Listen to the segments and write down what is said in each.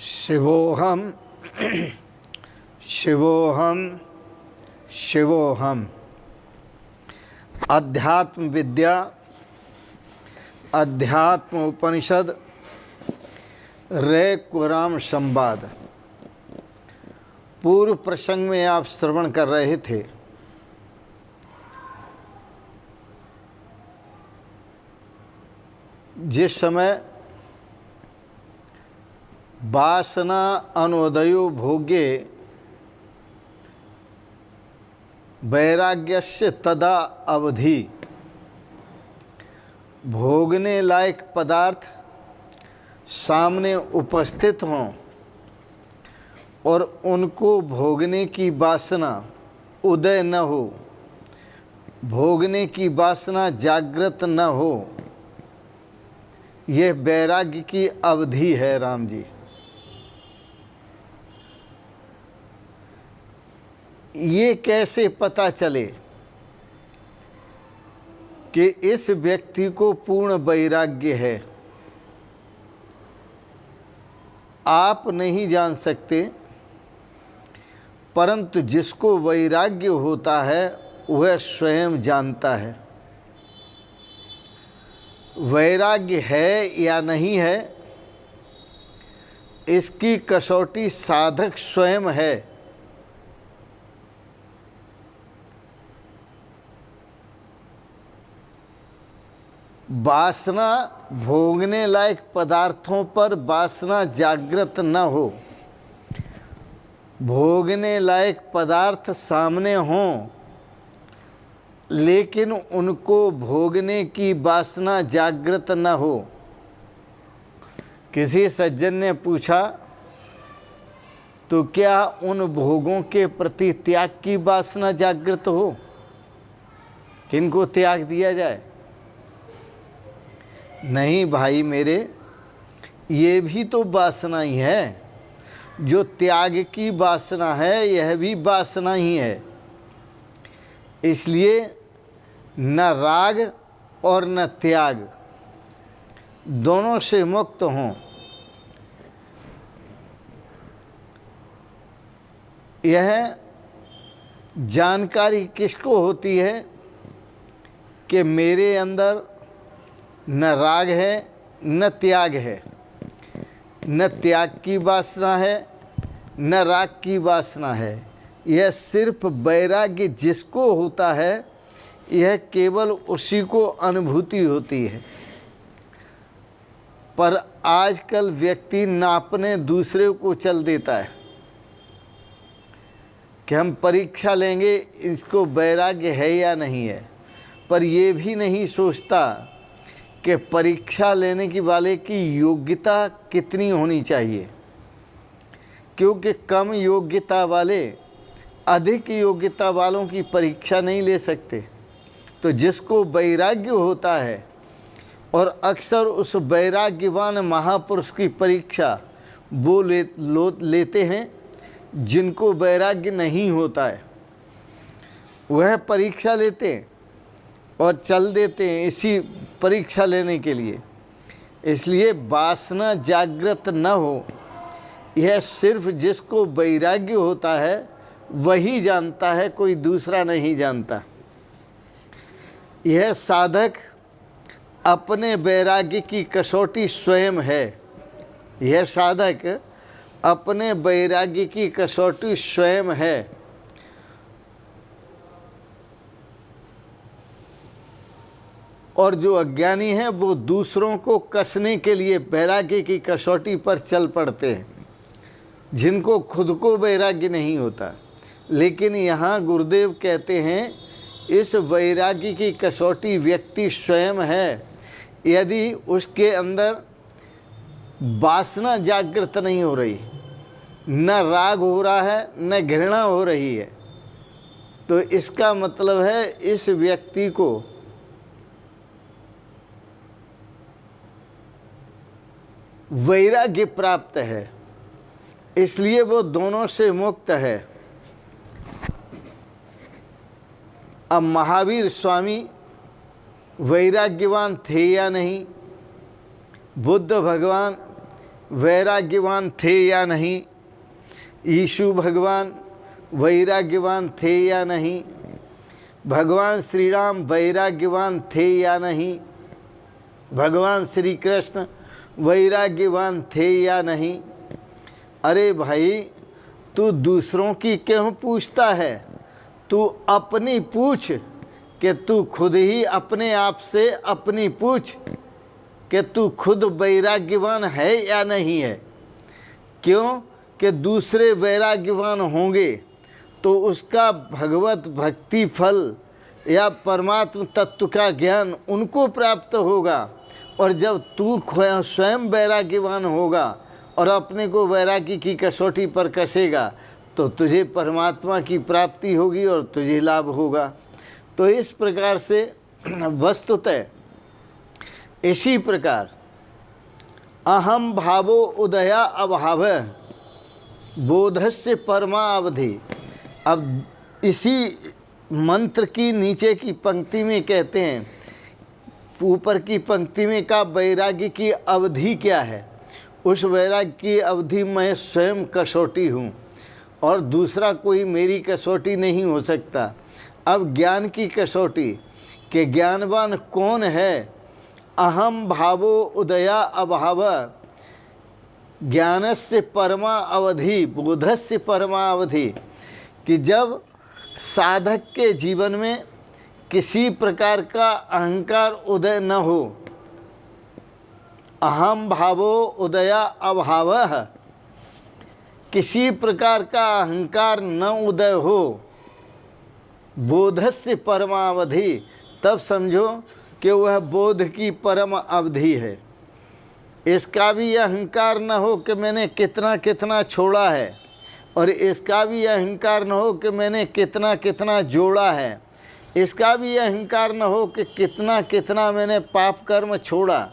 शिवोहम शिवोहम शिवोहम। अध्यात्म विद्या, अध्यात्म उपनिषद, रे-कुराम संवाद। पूर्व प्रसंग में आप श्रवण कर रहे थे जिस समय वासना अनुदयो भोगे वैराग्यस्य तदा अवधि, भोगने लायक पदार्थ सामने उपस्थित हों और उनको भोगने की वासना उदय न हो, भोगने की वासना जागृत न हो, यह वैराग्य की अवधि है। राम जी, ये कैसे पता चले कि इस व्यक्ति को पूर्ण वैराग्य है? आप नहीं जान सकते, परंतु जिसको वैराग्य होता है वह स्वयं जानता है। वैराग्य है या नहीं है, इसकी कसौटी साधक स्वयं है। वासना, भोगने लायक पदार्थों पर वासना जागृत न हो, भोगने लायक पदार्थ सामने हों लेकिन उनको भोगने की वासना जागृत न हो। किसी सज्जन ने पूछा, तो क्या उन भोगों के प्रति त्याग की वासना जागृत हो? किनको त्याग दिया जाए? नहीं भाई मेरे, ये भी तो वासना ही है। जो त्याग की वासना है यह भी वासना ही है। इसलिए न राग और न त्याग, दोनों से मुक्त हों। यह जानकारी किसको होती है कि मेरे अंदर न राग है न त्याग है, न त्याग की वासना है न राग की वासना है। यह सिर्फ वैराग्य जिसको होता है, यह केवल उसी को अनुभूति होती है। पर आजकल व्यक्ति नापने दूसरे को चल देता है कि हम परीक्षा लेंगे, इसको वैराग्य है या नहीं है। पर यह भी नहीं सोचता कि परीक्षा लेने की वाले की योग्यता कितनी होनी चाहिए, क्योंकि कम योग्यता वाले अधिक योग्यता वालों की परीक्षा नहीं ले सकते। तो जिसको वैराग्य होता है, और अक्सर उस वैराग्यवान महापुरुष की परीक्षा वो लेते हैं जिनको वैराग्य नहीं होता है। वह परीक्षा लेते हैं और चल देते हैं इसी परीक्षा लेने के लिए। इसलिए वासना जागृत न हो, यह सिर्फ जिसको वैराग्य होता है वही जानता है, कोई दूसरा नहीं जानता। यह साधक अपने वैराग्य की कसौटी स्वयं है। यह साधक अपने वैराग्य की कसौटी स्वयं है। और जो अज्ञानी हैं वो दूसरों को कसने के लिए वैराग्य की कसौटी पर चल पड़ते हैं, जिनको खुद को वैराग्य नहीं होता। लेकिन यहाँ गुरुदेव कहते हैं, इस वैराग्य की कसौटी व्यक्ति स्वयं है। यदि उसके अंदर वासना जागृत नहीं हो रही, न राग हो रहा है न घृणा हो रही है, तो इसका मतलब है इस व्यक्ति को वैराग्य प्राप्त है। इसलिए वो दोनों से मुक्त है। अब महावीर स्वामी वैराग्यवान थे या नहीं, बुद्ध भगवान वैराग्यवान थे या नहीं, यीशु भगवान वैराग्यवान थे या नहीं, भगवान श्री राम वैराग्यवान थे या नहीं, भगवान श्री कृष्ण वैराग्यवान थे या नहीं। अरे भाई, तू दूसरों की क्यों पूछता है? तू अपनी पूछ, कि तू खुद ही अपने आप से अपनी पूछ कि तू खुद वैराग्यवान है या नहीं है। क्यों कि दूसरे वैराग्यवान होंगे तो उसका भगवत भक्ति फल या परमात्म तत्व का ज्ञान उनको प्राप्त होगा। और जब तू स्वयं वैराग्यवान होगा और अपने को वैराग्य की कसौटी पर कसेगा तो तुझे परमात्मा की प्राप्ति होगी और तुझे लाभ होगा। तो इस प्रकार से वस्तुतः इसी प्रकार अहम भावो उदया अभाव बोधस्य परमा अवधि। अब इसी मंत्र की नीचे की पंक्ति में कहते हैं, ऊपर की पंक्ति में का वैराग्य की अवधि क्या है? उस वैराग्य की अवधि मैं स्वयं कसौटी हूँ और दूसरा कोई मेरी कसौटी नहीं हो सकता। अब ज्ञान की कसौटी के ज्ञानवान कौन है? अहम भावो उदया अभाव ज्ञानस्य परमा अवधि बोधस्य परमा अवधि। कि जब साधक के जीवन में किसी प्रकार का अहंकार उदय न हो, अहम भावो उदया अभावः, किसी प्रकार का अहंकार न उदय हो, बोधस्य परमावधि, तब समझो कि वह बोध की परम अवधि है। इसका भी अहंकार न हो कि मैंने कितना कितना छोड़ा है, और इसका भी अहंकार न हो कि मैंने कितना कितना जोड़ा है, इसका भी अहंकार न हो कि कितना कितना मैंने पाप कर्म छोड़ा,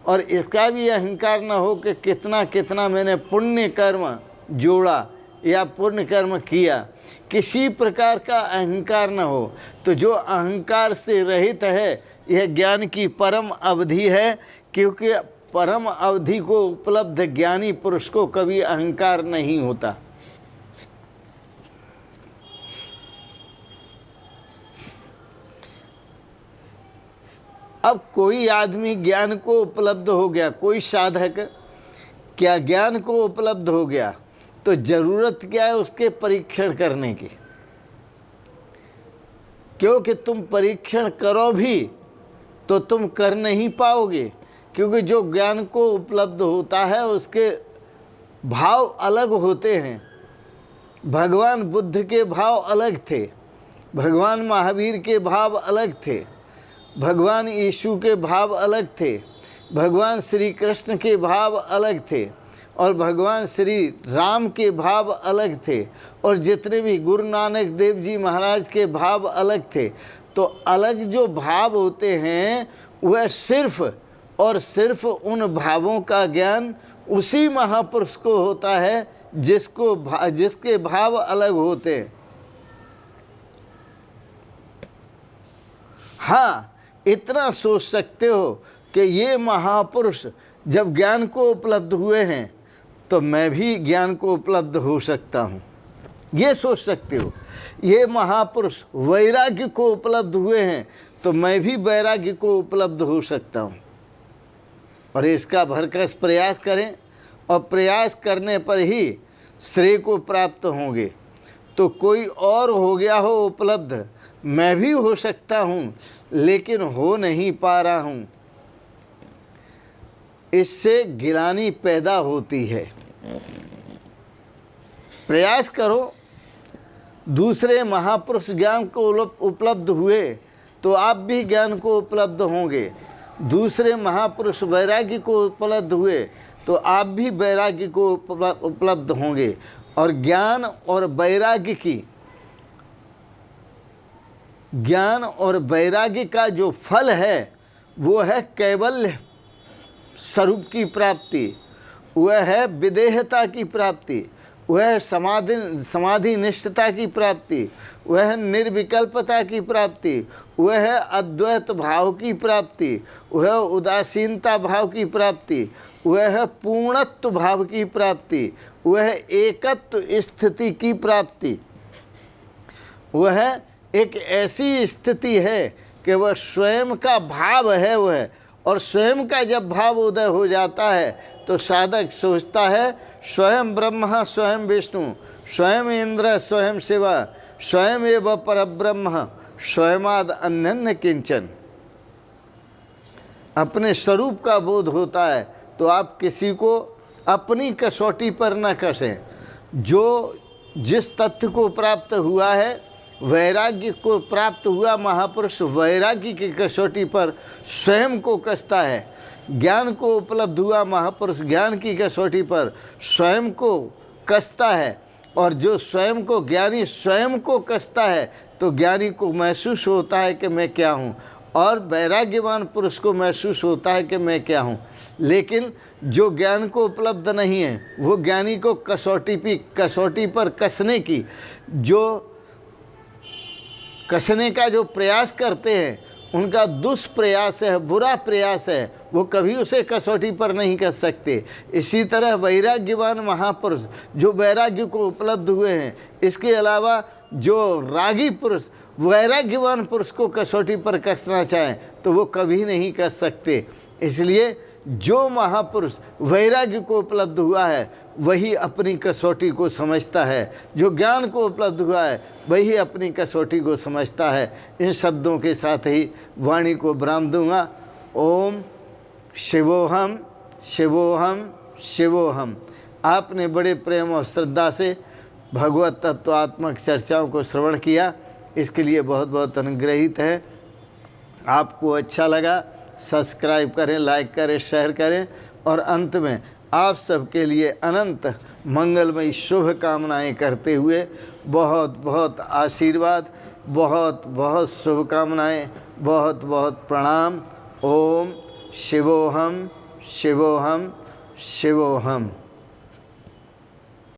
और इसका भी अहंकार न हो कि कितना कितना मैंने पुण्य कर्म जोड़ा या पुण्य कर्म किया। किसी प्रकार का अहंकार न हो। तो जो अहंकार से रहित है, यह ज्ञान की परम अवधि है, क्योंकि परम अवधि को उपलब्ध ज्ञानी पुरुष को कभी अहंकार नहीं होता। अब कोई आदमी ज्ञान को उपलब्ध हो गया, कोई साधक क्या ज्ञान को उपलब्ध हो गया, तो जरूरत क्या है उसके परीक्षण करने की? क्योंकि तुम परीक्षण करो भी तो तुम कर नहीं पाओगे, क्योंकि जो ज्ञान को उपलब्ध होता है उसके भाव अलग होते हैं। भगवान बुद्ध के भाव अलग थे, भगवान महावीर के भाव अलग थे, भगवान यीशु के भाव अलग थे, भगवान श्री कृष्ण के भाव अलग थे, और भगवान श्री राम के भाव अलग थे, और जितने भी गुरु नानक देव जी महाराज के भाव अलग थे। तो अलग जो भाव होते हैं वह सिर्फ और सिर्फ उन भावों का ज्ञान उसी महापुरुष को होता है जिसके भाव अलग होते हैं। हाँ, इतना सोच सकते हो कि ये महापुरुष जब ज्ञान को उपलब्ध हुए हैं तो मैं भी ज्ञान को उपलब्ध हो सकता हूँ। ये सोच सकते हो। ये महापुरुष वैराग्य को उपलब्ध हुए हैं तो मैं भी वैराग्य को उपलब्ध हो सकता हूँ। और इसका भरकस प्रयास करें, और प्रयास करने पर ही श्रेय को प्राप्त होंगे। तो कोई और हो गया हो उपलब्ध, मैं भी हो सकता हूँ, लेकिन हो नहीं पा रहा हूँ, इससे गिलानी पैदा होती है। प्रयास करो, दूसरे महापुरुष ज्ञान को उपलब्ध हुए तो आप भी ज्ञान को उपलब्ध होंगे। दूसरे महापुरुष वैराग्य को उपलब्ध हुए तो आप भी वैराग्य को उपलब्ध होंगे। और ज्ञान और वैराग्य का जो फल है वो है कैवल्य स्वरूप की प्राप्ति, वह है विदेहता की प्राप्ति, वह है समाधि निष्ठता की प्राप्ति, वह है निर्विकल्पता की प्राप्ति, वह है अद्वैत भाव की प्राप्ति, वह है उदासीनता भाव की प्राप्ति, वह है पूर्णत्व भाव की प्राप्ति, वह है एकत्व स्थिति की प्राप्ति। वह एक ऐसी स्थिति है कि वह स्वयं का भाव है वह, और स्वयं का जब भाव उदय हो जाता है तो साधक सोचता है स्वयं ब्रह्म स्वयं विष्णु स्वयं इंद्र स्वयं शिवा स्वयं एव परब्रह्म स्वयमाद अन्यन्य किंचन। अपने स्वरूप का बोध होता है तो आप किसी को अपनी कसौटी पर न कसें। जो जिस तथ्य को प्राप्त हुआ है, वैराग्य को प्राप्त हुआ महापुरुष वैराग्य की कसौटी पर स्वयं को कसता है। ज्ञान को उपलब्ध हुआ महापुरुष ज्ञान की कसौटी पर स्वयं को कसता है। और जो स्वयं को ज्ञानी स्वयं को कसता है तो ज्ञानी को महसूस होता है कि मैं क्या हूँ, और वैराग्यवान पुरुष को महसूस होता है कि मैं क्या हूँ। लेकिन जो ज्ञान को उपलब्ध नहीं है वो ज्ञानी को कसौटी पर कसने की कसने का जो प्रयास करते हैं उनका दुष्प्रयास है, बुरा प्रयास है, वो कभी उसे कसौटी पर नहीं कस सकते। इसी तरह वैराग्यवान महापुरुष जो वैराग्य को उपलब्ध हुए हैं, इसके अलावा जो रागी पुरुष वैराग्यवान पुरुष को कसौटी पर कसना चाहें तो वो कभी नहीं कस सकते। इसलिए जो महापुरुष वैराग्य को उपलब्ध हुआ है वही अपनी कसौटी को समझता है, जो ज्ञान को उपलब्ध हुआ है वही अपनी कसौटी को समझता है। इन शब्दों के साथ ही वाणी को विराम दूंगा। ओम शिवोहम शिवोहम शिवोहम। आपने बड़े प्रेम और श्रद्धा से भगवत तत्वात्मक चर्चाओं को श्रवण किया, इसके लिए बहुत बहुत अनुग्रहित है। आपको अच्छा लगा सब्सक्राइब करें, लाइक करें, शेयर करें, और अंत में आप सबके लिए अनंत मंगलमयी शुभ कामनाएँ करते हुए बहुत बहुत आशीर्वाद, बहुत बहुत शुभकामनाएँ, बहुत बहुत प्रणाम। ओम शिवोहम शिवोहम शिवोहम।